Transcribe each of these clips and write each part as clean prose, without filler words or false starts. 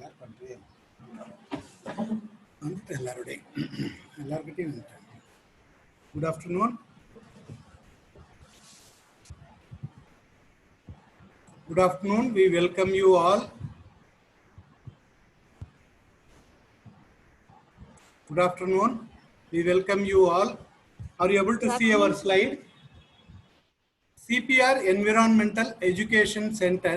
Share பண்ணுறேன் வந்துட்டு எல்லாருக்கிட்டையும் வந்துட்டேன். Good afternoon. Good afternoon. We welcome you all. Good afternoon. We welcome you all. Are you able to see our slide? CPR Environmental Education Center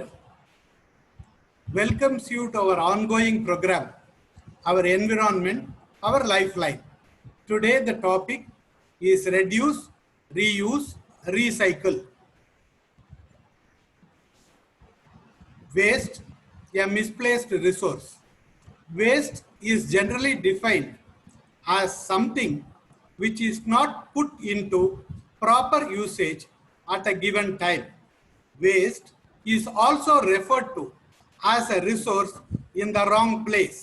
welcomes you to our ongoing program, our environment, our lifeline. Today the topic is reduce, reuse, recycle. Waste, a misplaced resource. Waste is generally defined as something which is not put into proper usage at a given time. Waste is also referred to as a resource in the wrong place.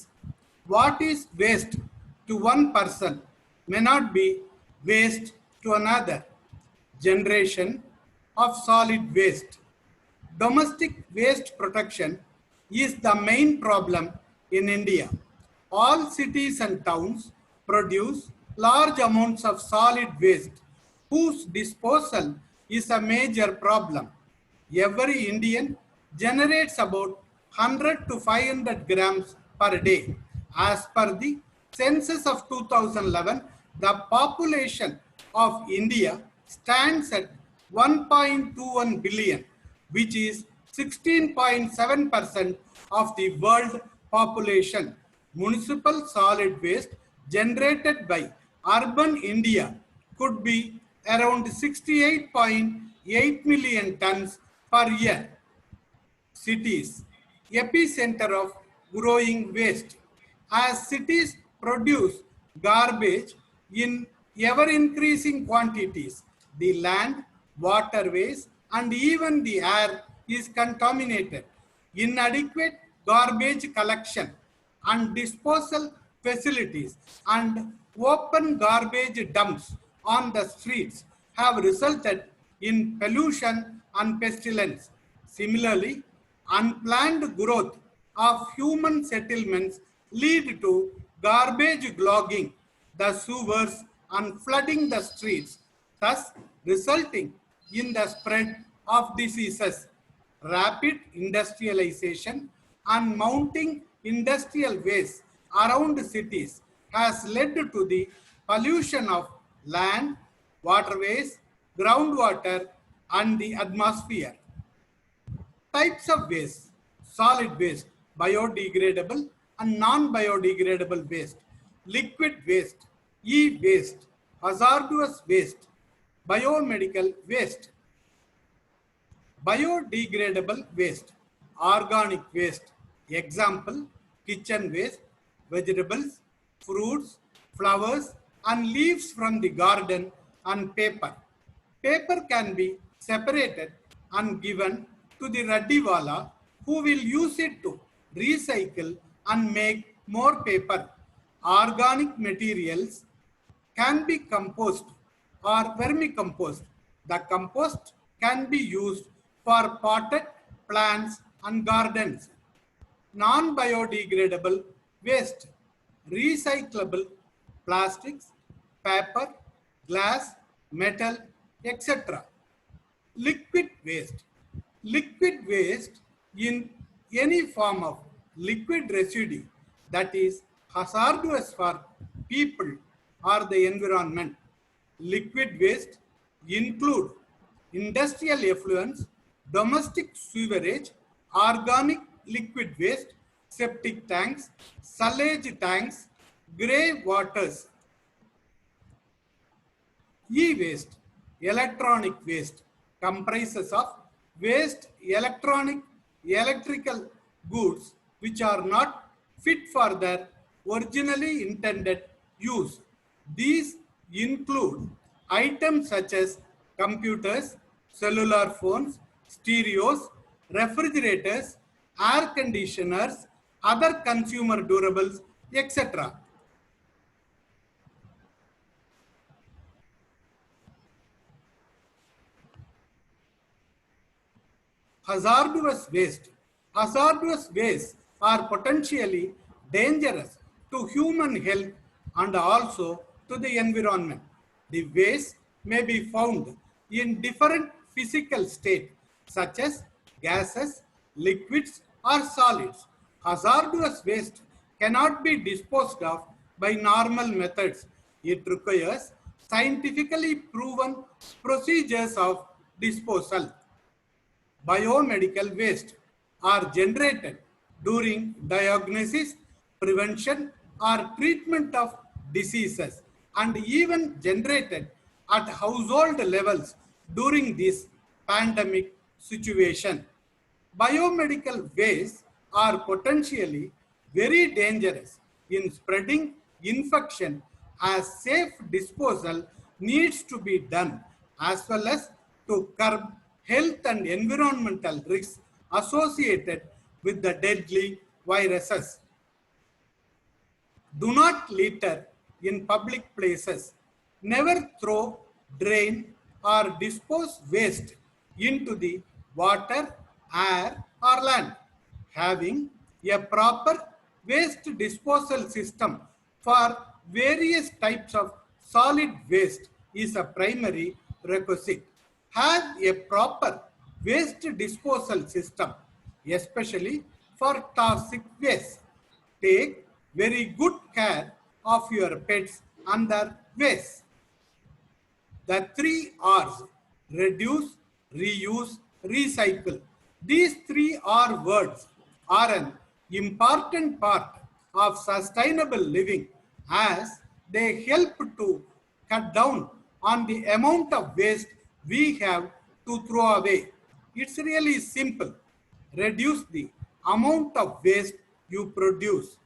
What is waste to one person may not be waste to another. Generation of solid waste. Domestic waste protection is the main problem in India. All cities and towns produce large amounts of solid waste whose disposal is a major problem. Every Indian generates about 100 to 500 grams per day. As per the census of 2011, the population of India stands at 1.21 billion, which is 16.7% of the world population. Municipal solid waste generated by urban India could be around 68.8 million tons per year. Cities, epicenter of growing waste. As cities produce garbage in ever-increasing quantities, the land, waterways, and even the air is contaminated. Inadequate garbage collection and disposal facilities and open garbage dumps on the streets have resulted in pollution and pestilence. Similarly, unplanned growth of human settlements lead to garbage clogging the sewers and flooding the streets, thus resulting in the spread of diseases. Rapid industrialization and mounting industrial waste around cities has led to the pollution of land, waterways, groundwater, and the atmosphere. Types of waste: solid waste, biodegradable and non-biodegradable waste, liquid waste, e-waste, hazardous waste, biomedical waste. Biodegradable waste, organic waste, example, kitchen waste, vegetables, fruits, flowers, and leaves from the garden, and paper. Paper can be separated and given to the Raddiwala, who will use it to recycle and make more paper. Organic materials can be compost or vermicompost. The compost can be used for potted plants and gardens. Non-biodegradable waste, recyclable plastics, paper, glass, metal, etc. Liquid waste. Liquid waste in any form of liquid residue that is hazardous for people or the environment. Liquid waste include industrial effluents, domestic sewerage, organic liquid waste, septic tanks, sewage tanks, grey waters. E-waste, electronic waste, comprises of waste electrical goods which are not fit for their originally intended use. These include items such as computers, cellular phones, stereos, refrigerators, air conditioners, other consumer durables, etc. Hazardous waste. Hazardous waste are potentially dangerous to human health and also to the environment. The waste may be found in different physical states such as gases, liquids, or solids. Hazardous waste cannot be disposed of by normal methods. It requires scientifically proven procedures of disposal. Biomedical waste are generated during diagnosis, prevention, or treatment of diseases, and even generated at household levels during this pandemic situation. Biomedical waste are potentially very dangerous in spreading infection, as safe disposal needs to be done, as well as to curb health and environmental risks associated with the deadly viruses. Do not litter in public places. Never throw, drain, or dispose waste into the water, air, or land. Having a proper waste disposal system for various types of solid waste is a primary requisite. Have a proper waste disposal system, especially for toxic waste. Take very good care of your pets and their waste. The three R's: reduce, reuse, recycle. These three R words are an important part of sustainable living, as they help to cut down on the amount of waste we have to throw away. It's really simple. Reduce the amount of waste you produce.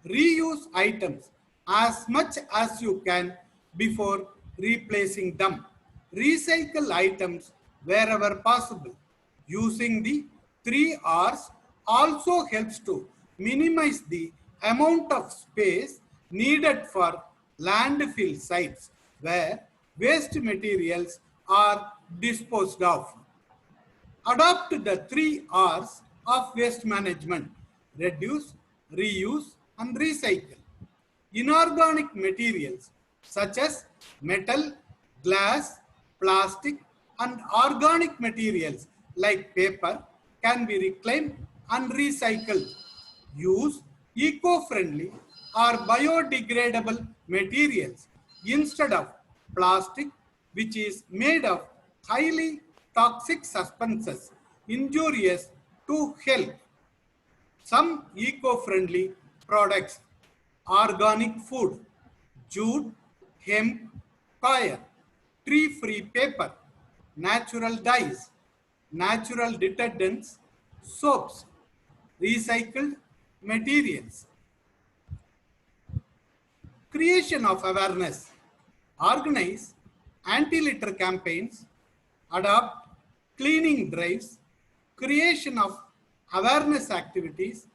Reuse items as much as you can before replacing them. Recycle items wherever possible. Using the three R's also helps to minimize the amount of space needed for landfill sites where waste materials are disposed of. Adopt the three R's of waste management: reduce, reuse, and recycle. Inorganic materials such as metal, glass, plastic, and organic materials like paper can be reclaimed and recycled. Use eco-friendly or biodegradable materials instead of plastic, which is made of highly toxic substances injurious to health. Some eco-friendly products: organic food, jute, hemp, coir, tree-free paper, natural dyes, natural detergents, soaps, recycled materials. Creation of awareness. Organize anti-litter campaigns, adopt cleaning drives, creation of awareness activities,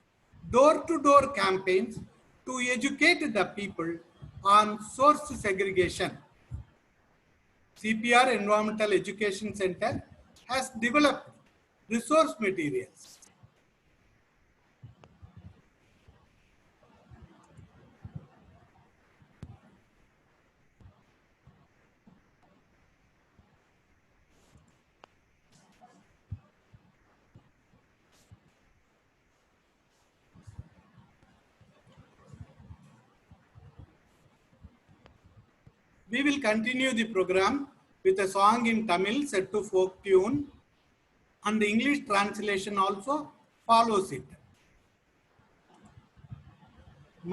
door-to-door campaigns to educate the people on source segregation. CPR Environmental Education Center has developed resource materials. We will continue the program with a song in Tamil set to folk tune, and the English translation also follows it.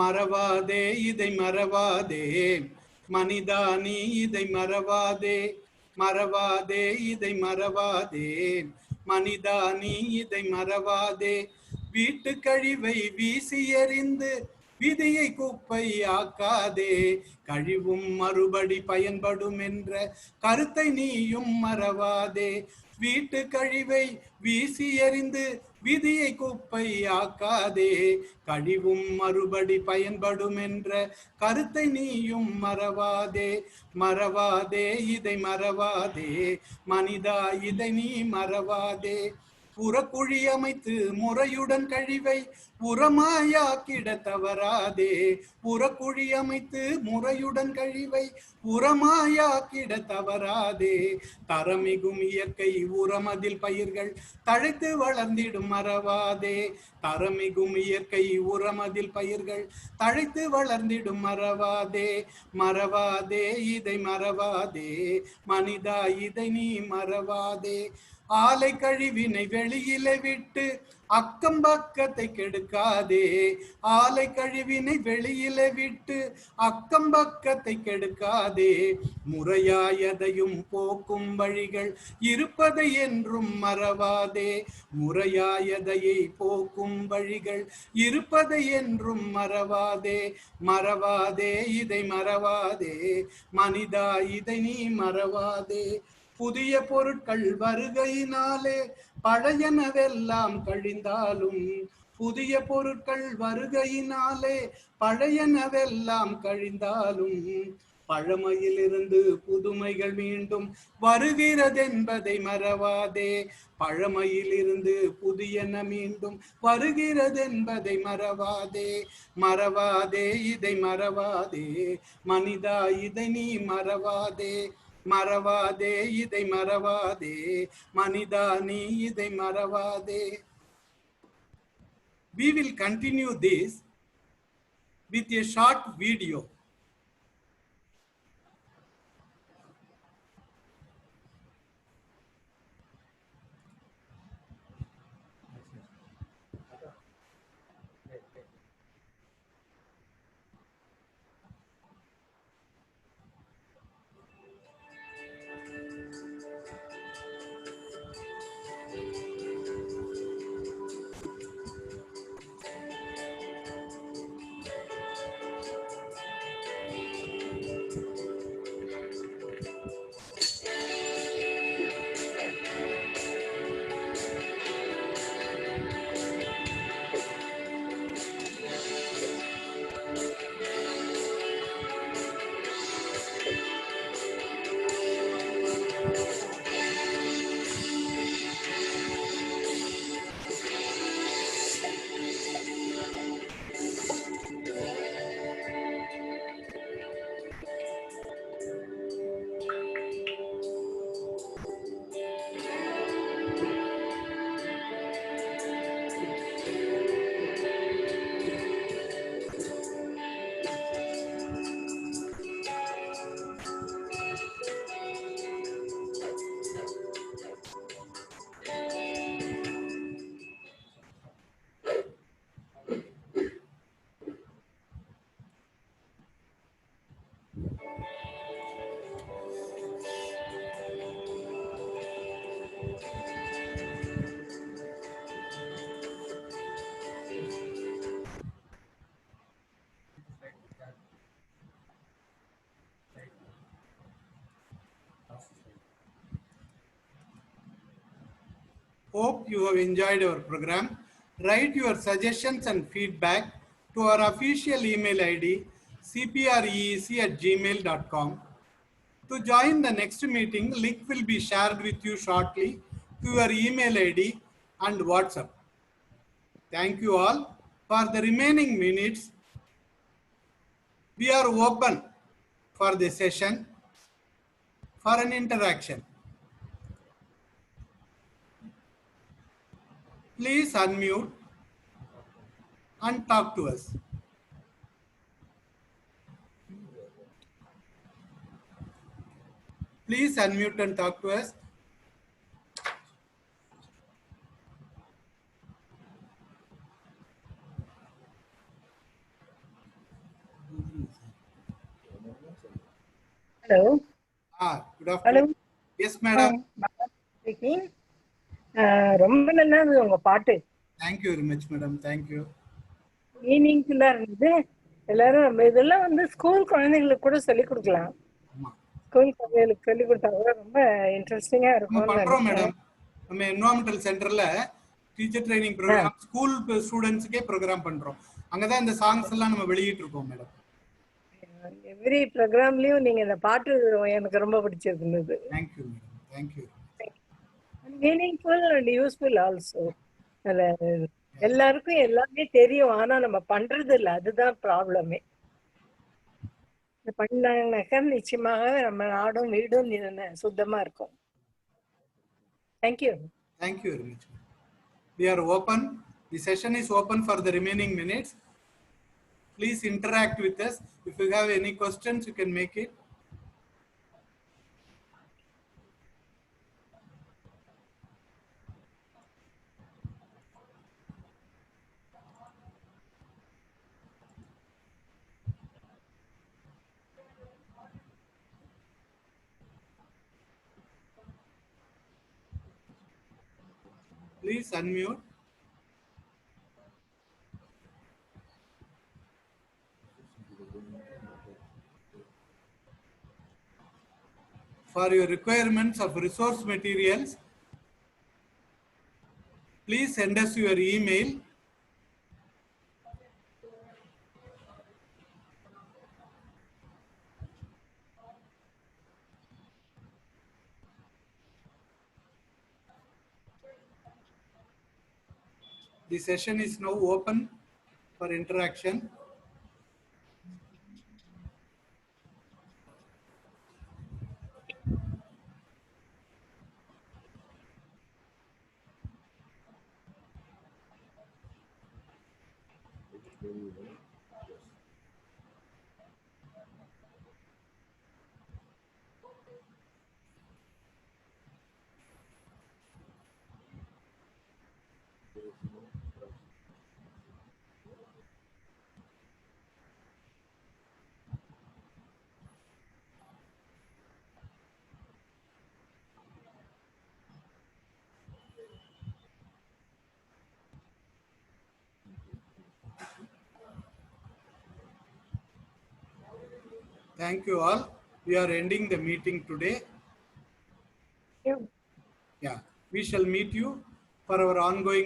மறவாதே இதை மறவாதே மனிதானி இதை மறவாதே மறவாதே இதை மறவாதே மனிதானி இதை மறவாதே வீட்டு கழிவை வீசி எறிந்து விதியை குப்பை ஆக்காதே கழிவும் மறுபடி பயன்படும் என்ற கருத்தை நீயும் மறவாதே வீட்டு கழிவை வீசி எறிந்து விதியை குப்பை ஆக்காதே கழிவும் மறுபடி பயன்படும் என்ற கருத்தை நீயும் மறவாதே மறவாதே இதை மறவாதே மனிதா இதை நீ மறவாதே புறக்குழி அமைத்து முறையுடன் கழிவை உரமாயாக்கிட தவறாதே. புறக்குழி அமைத்து முறையுடன் கழிவை உரமாயாக்கிட தவறாதே. தரமிகும் இயற்கை உரமதில் பயிர்கள் தழைத்து வளர்ந்திடும் மறவாதே. தரமிகும் இயற்கை உரமதில் பயிர்கள் தழைத்து வளர்ந்திடும் மறவாதே. மறவாதே இதை மறவாதே மனிதா, இதை நீ மறவாதே. ஆலை கழிவினை வெளியிலே விட்டு அக்கம் பக்கத்தை கெடுக்காதே. ஆலை கழிவினை வெளியிலே விட்டு அக்கம் பக்கத்தை கெடுக்காதே. முறையாயதையும் போக்கும் வழிகள் இருப்பதை என்றும் மறவாதே. முறையாயதையை போக்கும் வழிகள் இருப்பதை என்றும் மறவாதே. மறவாதே இதை மறவாதே மனிதா, இதை நீ மறவாதே. புதிய பொருட்கள் வருகையினாலே பழையனவெல்லாம் கழிந்தாலும், புதிய பொருட்கள் வருகையினாலே பழையனவெல்லாம் கழிந்தாலும், பழமையிலிருந்து புதுமைகள் மீண்டும் வருகிறதென்பதை மறவாதே. பழமையிலிருந்து புதியன மீண்டும் வருகிறதென்பதை மறவாதே. மறவாதே இதை மறவாதே மனிதா, இதை நீ மறவாதே. மறவாதே இதை மறவாதே மனிதா, நீ இதை மறவாதே. We will continue this with a short video. Hope you have enjoyed our program. Write your suggestions and feedback to our official email ID cpreec@gmail.com. To join the next meeting, link will be shared with you shortly to your email ID and WhatsApp. Thank you all. For the remaining minutes, we are open for the session for an interaction. Please unmute and talk to us. Please unmute and talk to us. Hello. Good afternoon. Hello. Yes, madam. Speaking. ரொம்ப நல்லா இருந்தது உங்க பாட்டு. Thank you very much, madam. Thank you. மீனிங்ஃபுல்லா இருந்தது. எல்லாரும் நம்ம இதெல்லாம் வந்து ஸ்கூல் குழந்தைகளுக்கு கூட சொல்லி கொடுக்கலாம். ஸ்கூல் குழந்தைகளுக்கு சொல்லி கொடுத்தா கூட ரொம்ப இன்ட்ரெஸ்டிங்கா இருக்கும். பண்றோம் மேடம். நம்ம என்வயரன்மெண்டல் சென்டர்ல டீச்சர் ட்ரைனிங் ப்ரோக்ராம் ஸ்கூல் ஸ்டூடண்ட்ஸ்க்கே ப்ரோக்ராம் பண்றோம். அங்கதான் இந்த சாங்ஸ் எல்லாம் நம்ம வெளியிட்டு இருக்கோம் மேடம். எவ்ரி ப்ரோக்ராம்லயும் நீங்க இந்த பாட்டு எனக்கு ரொம்ப பிடிச்சிருந்தது. Thank you, madam. Thank you. Meaningful and useful also. எல்லாருக்கும் எல்லாமே தெரியும், ஆனா நம்ம பண்றது இல்ல, அதுதான் ப்ராப்ளமே. பண்ணாங்கனாக்கா நிச்சயமாக நம்ம நாடும் வீடும் சுத்தமா இருக்கும். Thank you. Thank you very much. We are open. The session is open for the remaining minutes. Please interact with us. If you have any questions, you can make it. Please unmute. For your requirements of resource materials, please send us your email. The session is now open for interaction. Thank you all. We are ending the meeting today. Thank you. Yeah, we shall meet you for our ongoing